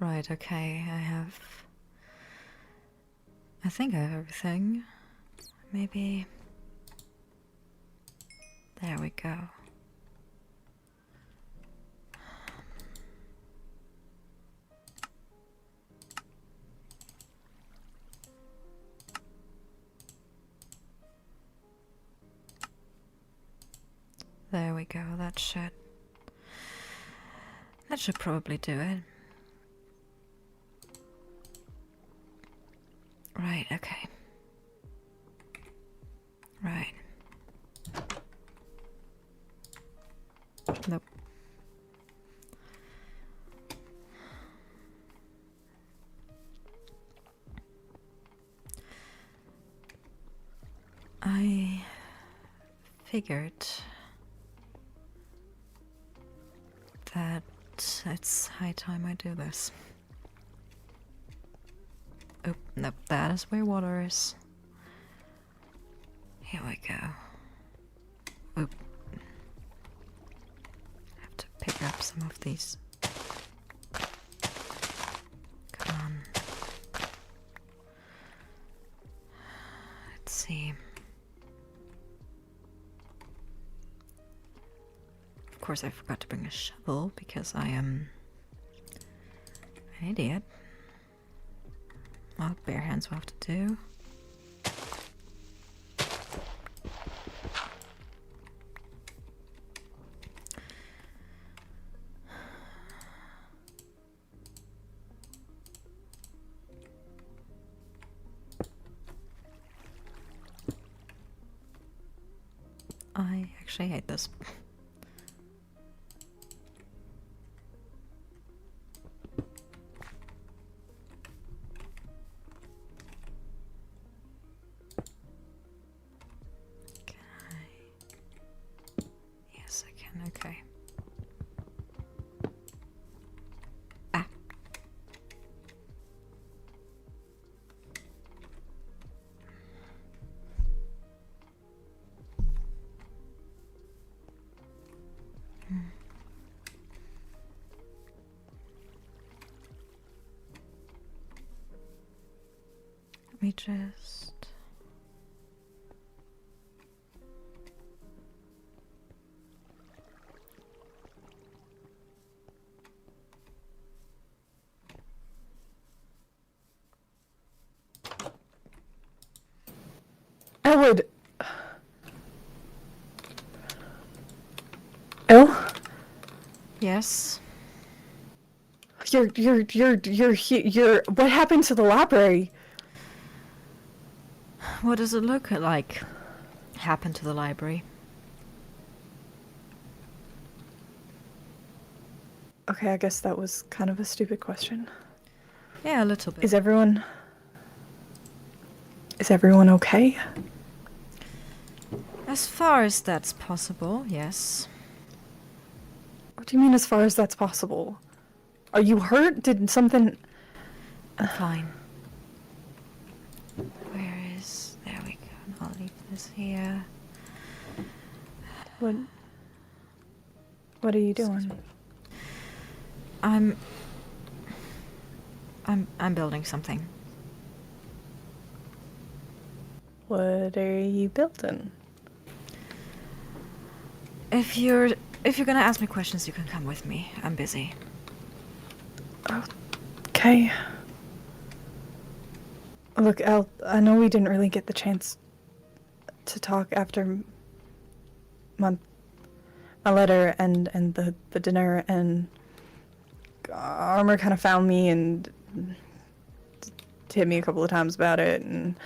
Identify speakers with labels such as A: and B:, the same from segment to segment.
A: Right, okay, I think I have everything. Maybe... There we go. There we go, that should probably do it. Right, okay. Right. Nope. I figured that it's high time I do this. Oh, nope, that is where water is. Here we go. Oop. I have to pick up some of these. Come on. Let's see. Of course, I forgot to bring a shovel because I am an idiot. Well, bare hands will have to do. I actually hate this. Yes, I can, okay. Ah. Let me just...
B: Elwood! El?
A: Yes?
B: You're, what happened to the library?
A: What does it look like? Happened to the library?
B: Okay, I guess that was kind of a stupid question.
A: Yeah, a little bit.
B: Is everyone okay?
A: As far as that's possible, yes.
B: What do you mean as far as that's possible? Are you hurt? Did something...
A: Fine. Where is... There we go. I'll leave this here.
B: What are you doing?
A: I'm building something.
B: What are you building?
A: If you're gonna ask me questions, you can come with me. I'm busy.
B: Okay. Look, El, I know we didn't really get the chance to talk after my letter and the dinner, and Armor kind of found me and hit me a couple of times about it, and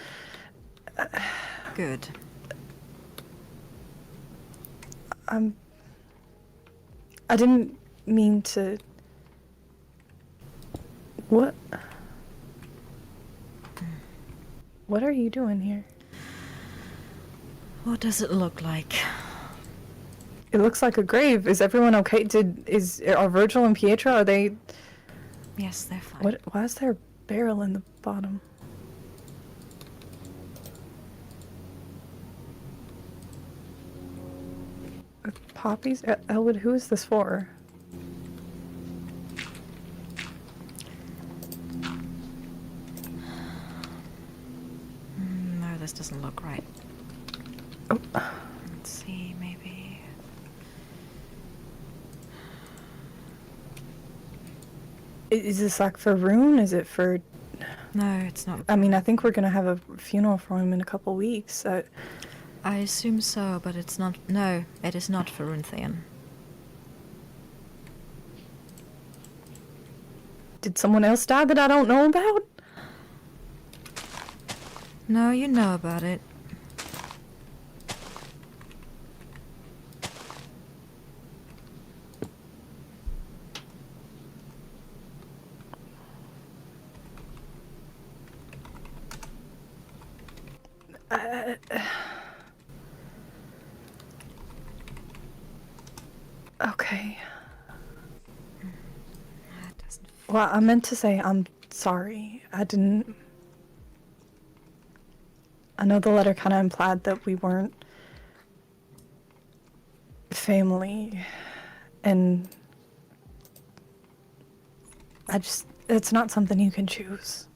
A: Good.
B: I didn't mean to... What? What are you doing here?
A: What does it look like?
B: It looks like a grave. Is everyone okay? Are Virgil and Pietro, are they...
A: Yes, they're fine.
B: Why is there a barrel in the bottom? With poppies? Elwood, who is this for?
A: this doesn't look right.
B: Oh.
A: Let's see, maybe.
B: Is this like for Rune? Is it for...
A: No, it's not.
B: I mean, I think we're gonna have a funeral for him in a couple weeks.
A: I assume so, but it's not. No, it is not for Runthian.
B: Did someone else die that I don't know about?
A: No, you know about it.
B: Okay.
A: That doesn't
B: Well, I meant to say I'm sorry. I didn't... I know the letter kind of implied that we weren't family, and it's not something you can choose.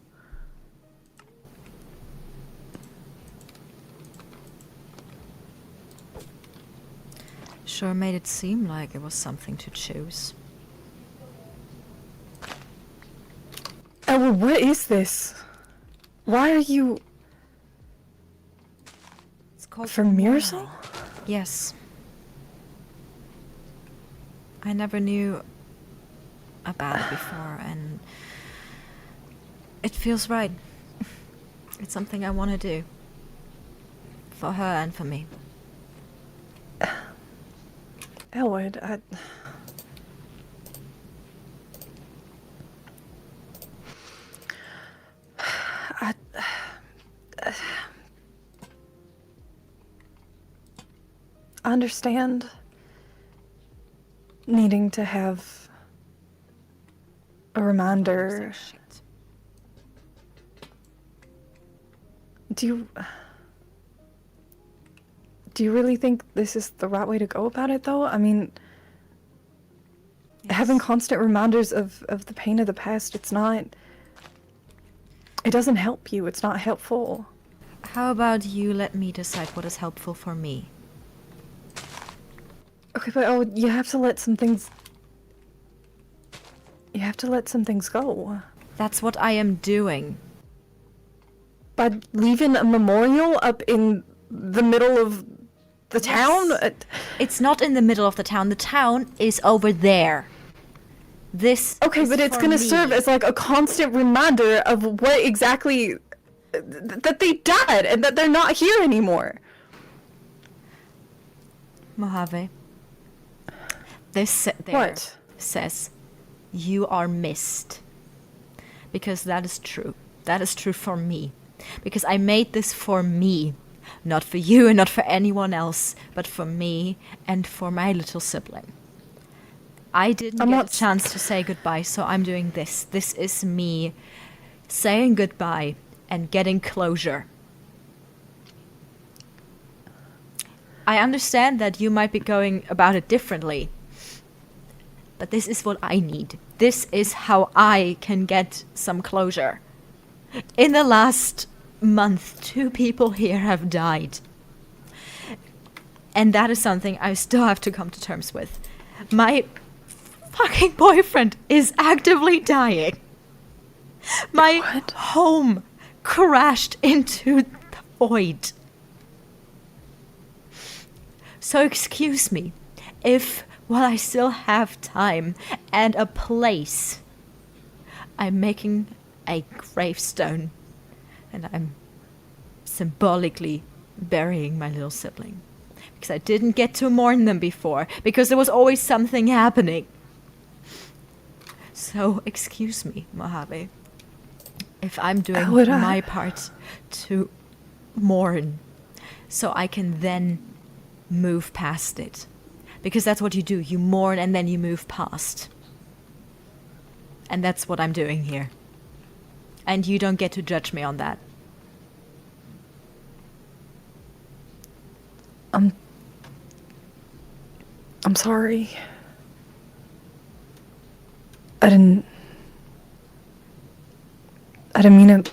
A: Sure made it seem like it was something to choose.
B: Elwood, what is this? Why are you...
A: It's called
B: For Mirasol?
A: Yes. I never knew about it before, and it feels right. It's something I want to do. For her and for me.
B: Elwood, I understand needing to have a reminder.
A: Shit.
B: Do you really think this is the right way to go about it, though? I mean, having constant reminders of the pain of the past, it's not... It doesn't help you. It's not helpful.
A: How about you let me decide what is helpful for me?
B: Okay, but you have to let some things... You have to let some things go.
A: That's what I am doing.
B: By leaving a memorial up in the middle of the town?
A: It's not in the middle of the town. The town is over there. This
B: Okay,
A: is
B: but it's
A: for
B: gonna
A: me.
B: serve as like a constant reminder of what exactly... that they died and that they're not here anymore.
A: Mojave. This there
B: What?
A: says you are missed. Because that is true. That is true for me. Because I made this for me. Not for you and not for anyone else, but for me and for my little sibling. I didn't get a chance to say goodbye, so I'm doing this. This is me saying goodbye and getting closure. I understand that you might be going about it differently, but this is what I need. This is how I can get some closure. In the last month, 2 people here have died. And that is something I still have to come to terms with. My fucking boyfriend is actively dying. My home crashed into the void. So excuse me if, while I still have time and a place, I'm making a gravestone and I'm symbolically burying my little sibling. Because I didn't get to mourn them before, because there was always something happening. So excuse me, Mojave, if I'm doing my part to mourn, so I can then move past it. Because that's what you do. You mourn and then you move past. And that's what I'm doing here. And you don't get to judge me on that.
B: I'm sorry. I didn't mean it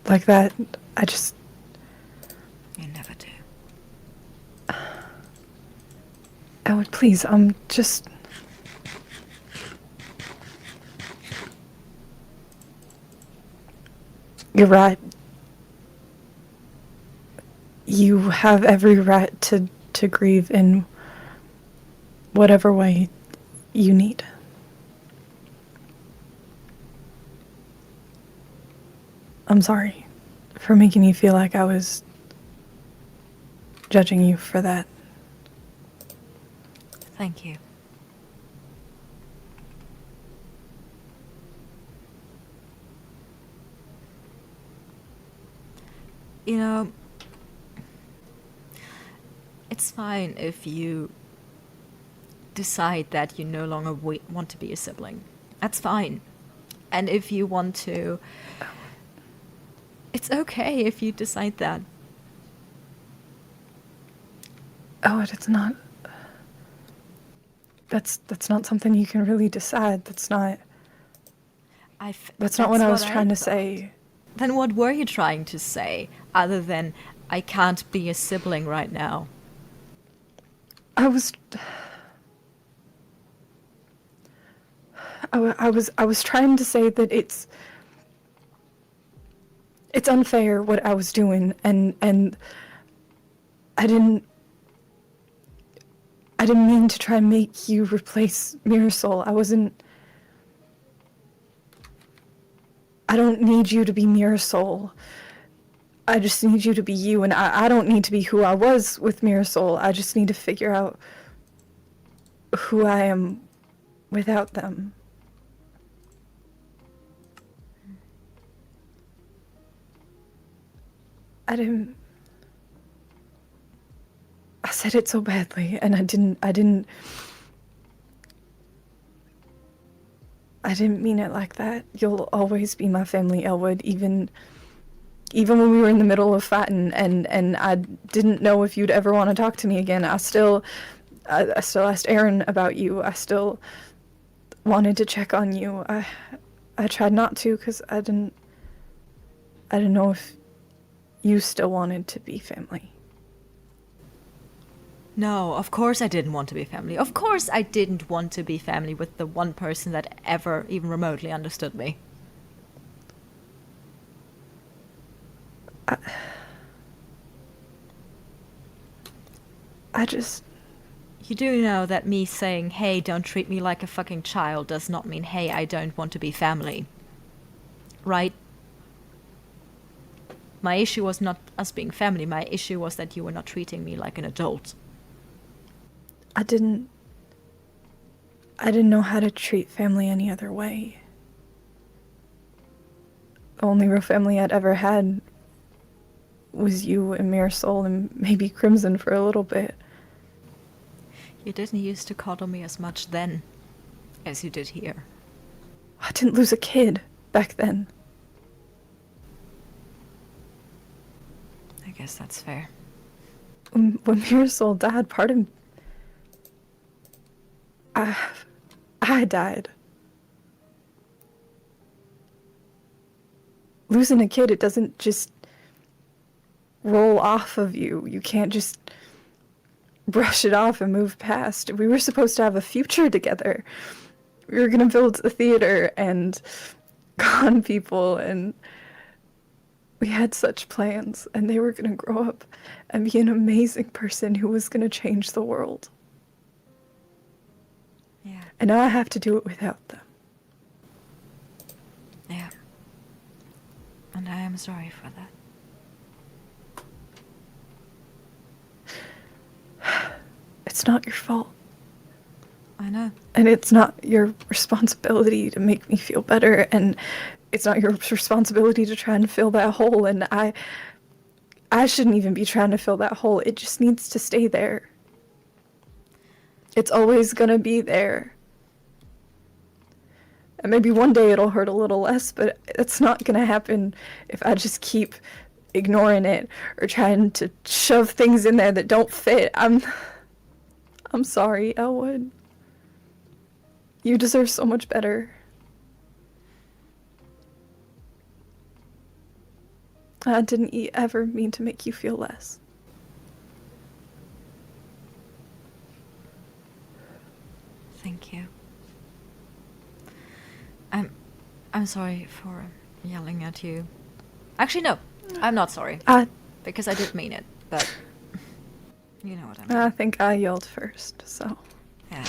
B: like that. I just... Please, just... You're right. You have every right to grieve in whatever way you need. I'm sorry for making you feel like I was judging you for that.
A: Thank you. You know, it's fine if you decide that you no longer want to be a sibling. That's fine. And if you want to, it's okay if you decide that.
B: Oh, it's not... That's not something you can really decide. That's not what I was trying to say.
A: Then what were you trying to say, other than, I can't be a sibling right now?
B: I was trying to say that it's unfair what I was doing, and I didn't mean to try and make you replace Mirasol. I don't need you to be Mirasol. I just need you to be you, and I don't need to be who I was with Mirasol. I just need to figure out who I am without them. I said it so badly, and I didn't mean it like that. You'll always be my family, Elwood, even when we were in the middle of fighting, and I didn't know if you'd ever want to talk to me again. I still asked Aaron about you. I still wanted to check on you. I tried not to, because I didn't know if you still wanted to be family.
A: No, of course I didn't want to be family. Of course I didn't want to be family with the one person that ever even remotely understood me.
B: I just...
A: You do know that me saying, hey, don't treat me like a fucking child, does not mean, hey, I don't want to be family. Right? My issue was not us being family. My issue was that you were not treating me like an adult.
B: I didn't know how to treat family any other way. The only real family I'd ever had was you and Mirasol and maybe Crimson for a little bit.
A: You didn't used to coddle me as much then as you did here.
B: I didn't lose a kid back then.
A: I guess that's fair.
B: When Mirasol died, part of... I died. Losing a kid, it doesn't just roll off of you. You can't just brush it off and move past. We were supposed to have a future together. We were gonna build a theater and con people, and we had such plans, and they were gonna grow up and be an amazing person who was gonna change the world.
A: Yeah.
B: And now I have to do it without them.
A: Yeah. And I am sorry for that.
B: It's not your fault.
A: I know.
B: And it's not your responsibility to make me feel better, and it's not your responsibility to try and fill that hole, and I shouldn't even be trying to fill that hole. It just needs to stay there. It's always gonna be there. And maybe one day it'll hurt a little less, but it's not gonna happen if I just keep ignoring it or trying to shove things in there that don't fit. I'm sorry, Elwood. You deserve so much better. I didn't ever mean to make you feel less.
A: I'm sorry for yelling at you. Actually, no, I'm not sorry. Because I did mean it, but you know what I mean.
B: I think I yelled first, so.
A: Yeah.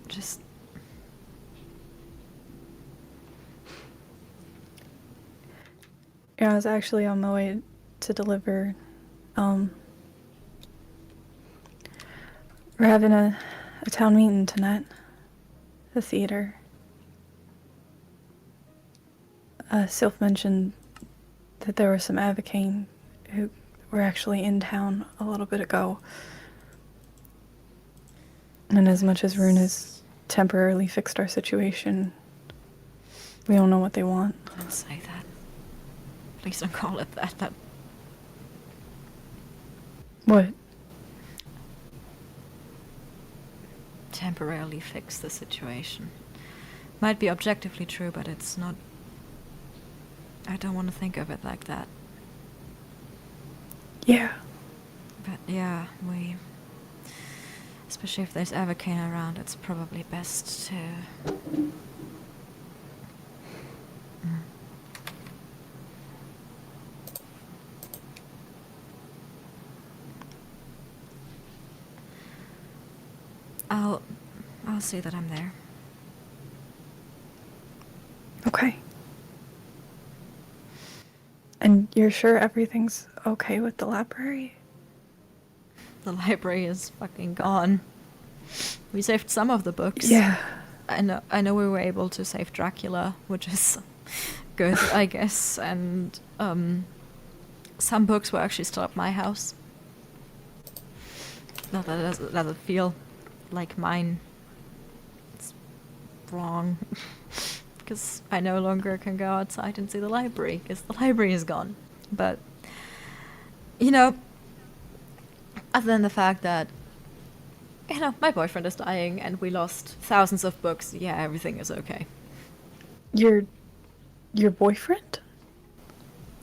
A: Just...
B: Yeah, I was actually on my way to deliver. We're having a town meeting tonight. The theater. Sylph mentioned that there were some Avocane who were actually in town a little bit ago. And as much as Rune has temporarily fixed our situation, we don't know what they want.
A: Don't say that. Please don't call it that. That...
B: What?
A: Temporarily fix the situation. Might be objectively true, but it's not... I don't want to think of it like that.
B: Yeah.
A: But yeah, we... Especially if there's Avocane around, it's probably best to... I'll see that I'm there.
B: Okay. And you're sure everything's okay with the library?
A: The library is fucking gone. We saved some of the books.
B: Yeah.
A: I know we were able to save Dracula, which is good, I guess, and some books were actually still at my house. Not that it doesn't feel like mine. It's wrong. Because I no longer can go outside and see the library, because the library is gone. But, you know, other than the fact that, you know, my boyfriend is dying and we lost thousands of books, yeah, everything is okay.
B: Your boyfriend?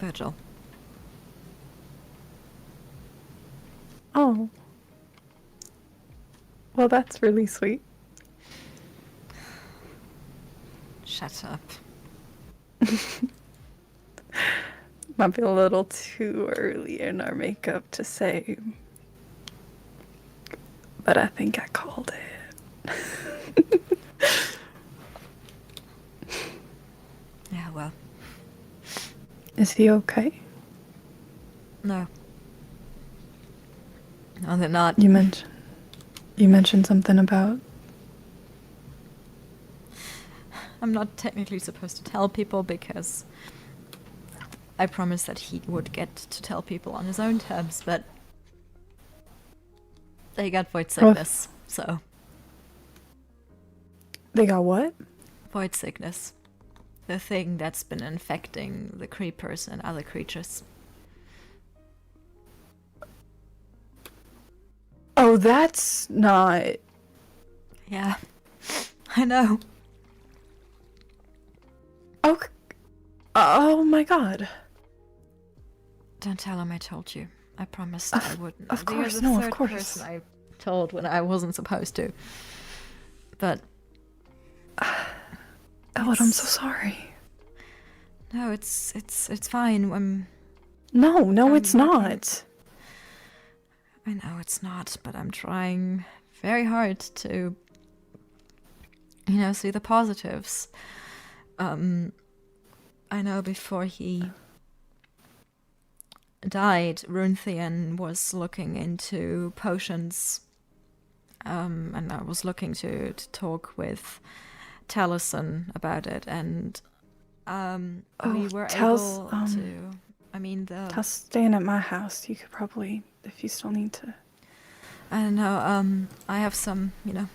A: Virgil.
B: Oh. Well, that's really sweet.
A: Shut up.
B: Might be a little too early in our makeup to say, but I think I called it.
A: Yeah, well.
B: Is he okay?
A: No. No, they're not.
B: You mentioned something about...
A: I'm not technically supposed to tell people because I promised that he would get to tell people on his own terms, but they got void sickness, so...
B: They got what?
A: Void sickness. The thing that's been infecting the creepers and other creatures.
B: Oh, that's not...
A: Yeah, I know.
B: Oh my god.
A: Don't tell him I told you. I promised I wouldn't.
B: Of
A: You're
B: course,
A: the
B: no, of
A: third
B: course.
A: person I told when I wasn't supposed to. But...
B: Elwood, I'm so sorry.
A: No, it's fine.
B: No,
A: I'm
B: it's
A: working.
B: not.
A: I know it's not, but I'm trying very hard to, you know, see the positives. I know before he died, Runthian was looking into potions, and I was looking to talk with Taliesin about it, and we were able to... I mean,
B: Tell's staying at my house. You could probably, if you still need to.
A: I don't know, I have some, you know,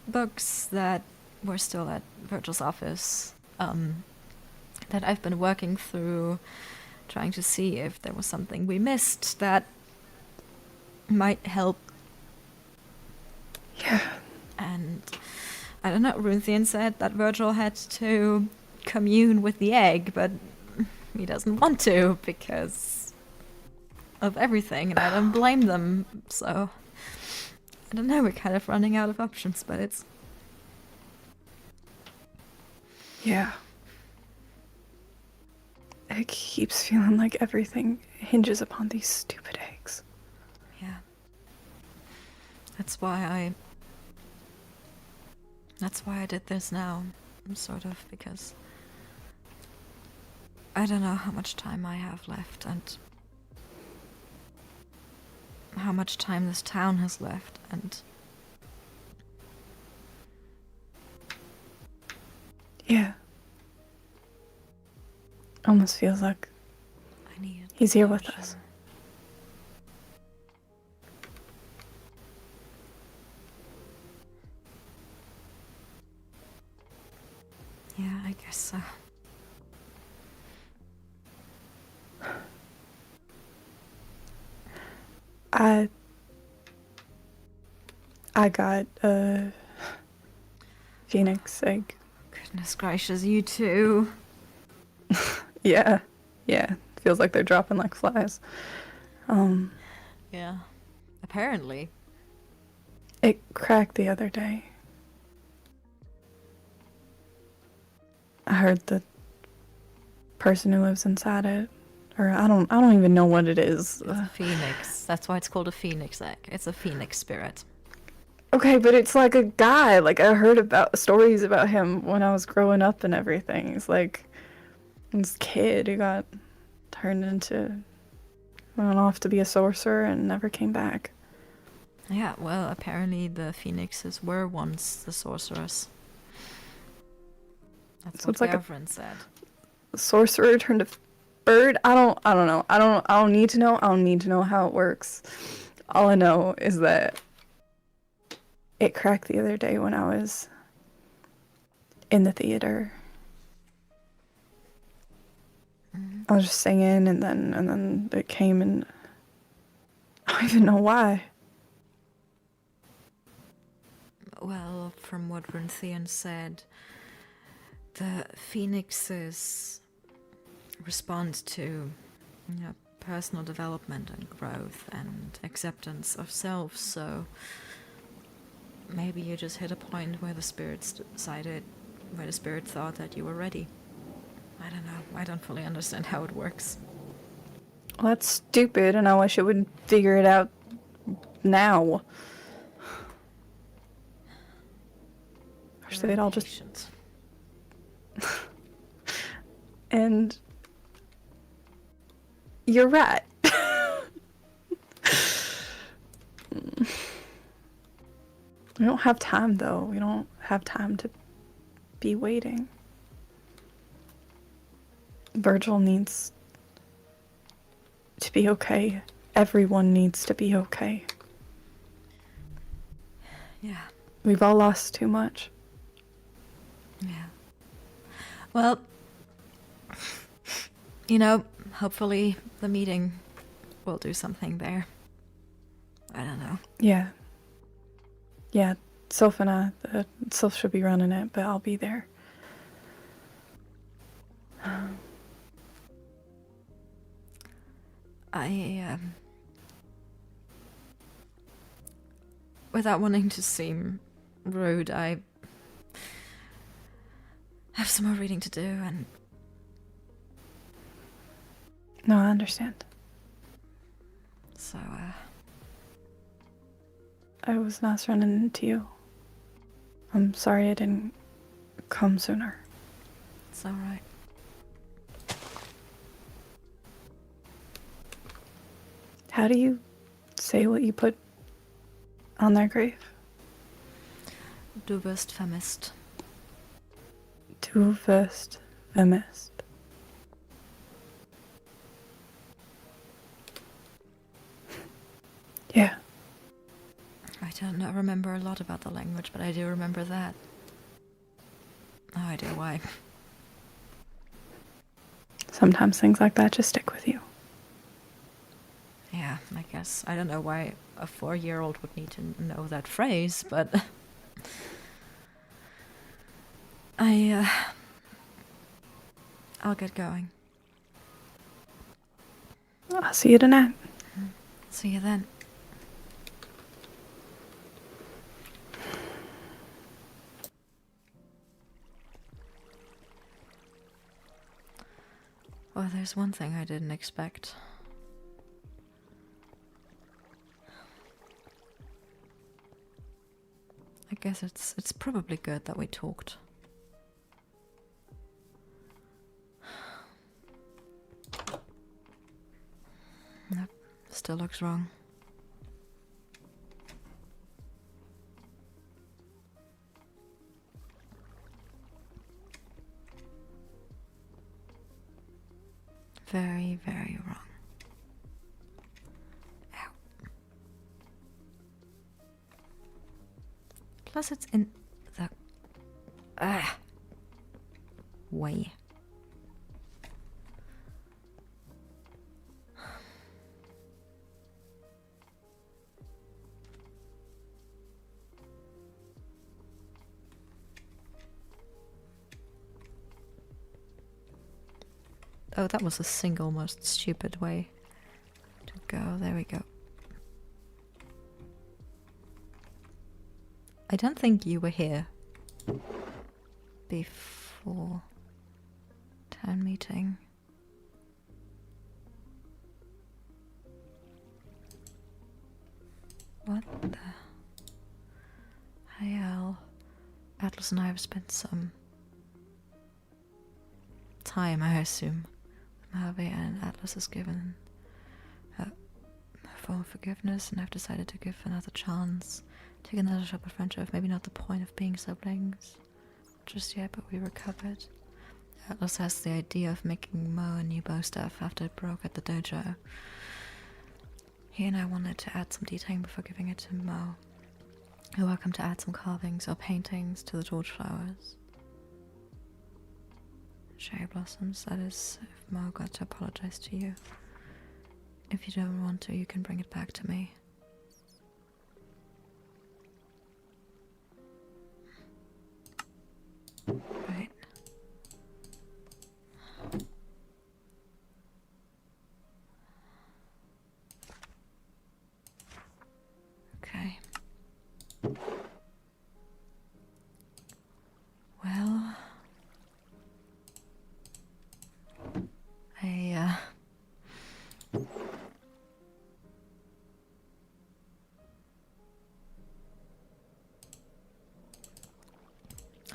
A: books that were still at Virgil's office, that I've been working through, trying to see if there was something we missed that might help.
B: Yeah.
A: And I don't know, Runthian said that Virgil had to commune with the egg, but he doesn't want to because of everything, and I don't blame them, so I don't know, we're kind of running out of options, but it's
B: Yeah. It keeps feeling like everything hinges upon these stupid eggs.
A: Yeah. That's why I did this now, sort of, because I don't know how much time I have left and how much time this town has left, and
B: Yeah. Almost feels like
A: I need
B: he's here with
A: closure.
B: us.
A: Yeah, I guess so.
B: I got a phoenix egg.
A: Goodness gracious, you too.
B: Yeah. Yeah. Feels like they're dropping like flies.
A: Yeah. Apparently.
B: It cracked the other day. I heard the person who lives inside it, or I don't even know what it is.
A: It's a phoenix. That's why it's called a phoenix egg. It's a phoenix spirit.
B: Okay, but it's like a guy. Like, I heard about stories about him when I was growing up and everything. He's like this kid who got turned into, went off to be a sorcerer and never came back.
A: Yeah, well, apparently the phoenixes were once the sorcerers. That's
B: So
A: what
B: it's like
A: Gavrin said.
B: a sorcerer turned to bird. I don't know. I don't need to know. I don't need to know how it works. All I know is that it cracked the other day when I was in the theater. I was just singing, and then it came, and I don't even know why.
A: Well, from what Runthian said, the phoenixes respond to, personal development and growth and acceptance of self, so maybe you just hit a point where the spirit thought that you were ready. I don't know. I don't fully understand how it works.
B: Well, that's stupid, and I wish it would figure it out now. Or so they'd all just...
A: Patient.
B: And... You're right. We don't have time, though. We don't have time to be waiting. Virgil needs to be okay. Everyone needs to be okay.
A: Yeah.
B: We've all lost too much.
A: Yeah. Well, hopefully the meeting will do something there. I don't know.
B: Yeah. Yeah, Soph and I, Soph should be running it, but I'll be there.
A: Without wanting to seem rude, I have some more reading to do, and...
B: No, I understand.
A: So,
B: I was nice running into you. I'm sorry I didn't come sooner.
A: it's alright.
B: How do you say what you put on their grave?
A: Du wirst vermisst.
B: Du wirst vermisst. Yeah.
A: I don't remember a lot about the language, but I do remember that. No idea why.
B: Sometimes things like that just stick with you.
A: Yeah, I guess. I don't know why a 4-year-old would need to know that phrase, but... I'll get going.
B: I'll see you tonight.
A: See you then. Well, there's one thing I didn't expect. I guess it's probably good that we talked. Nope, still looks wrong. Very, very wrong. Ow. Plus it's in the way. Oh, that was the single most stupid way to go. There we go. I don't think you were here before town meeting. What the hell? Atlas and I have spent some time, I assume, with Mojave, and Atlas has given a form of forgiveness, and I've decided to give another chance. Take another shot at friendship. Maybe not the point of being siblings just yet, but we recovered. Atlas has the idea of making Mo a new bow staff after it broke at the dojo. He and I wanted to add some detailing before giving it to Mo. You're welcome to add some carvings or paintings to the torch flowers. Cherry blossoms, that is, if Mo got to apologize to you. If you don't want to, you can bring it back to me. Right. Okay. Well,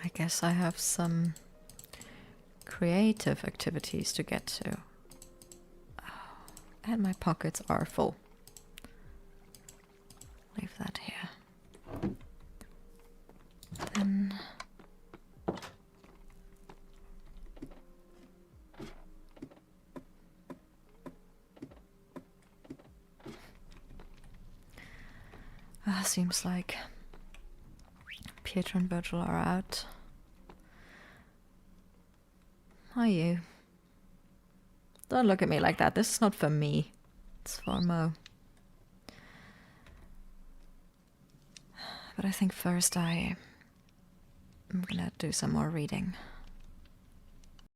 A: I guess I have some creative activities to get to. Oh, and my pockets are full. Leave that here. Then seems like Pietro and Virgil are out. Are you? Don't look at me like that. This is not for me. It's for Mo. But I think first I'm gonna do some more reading.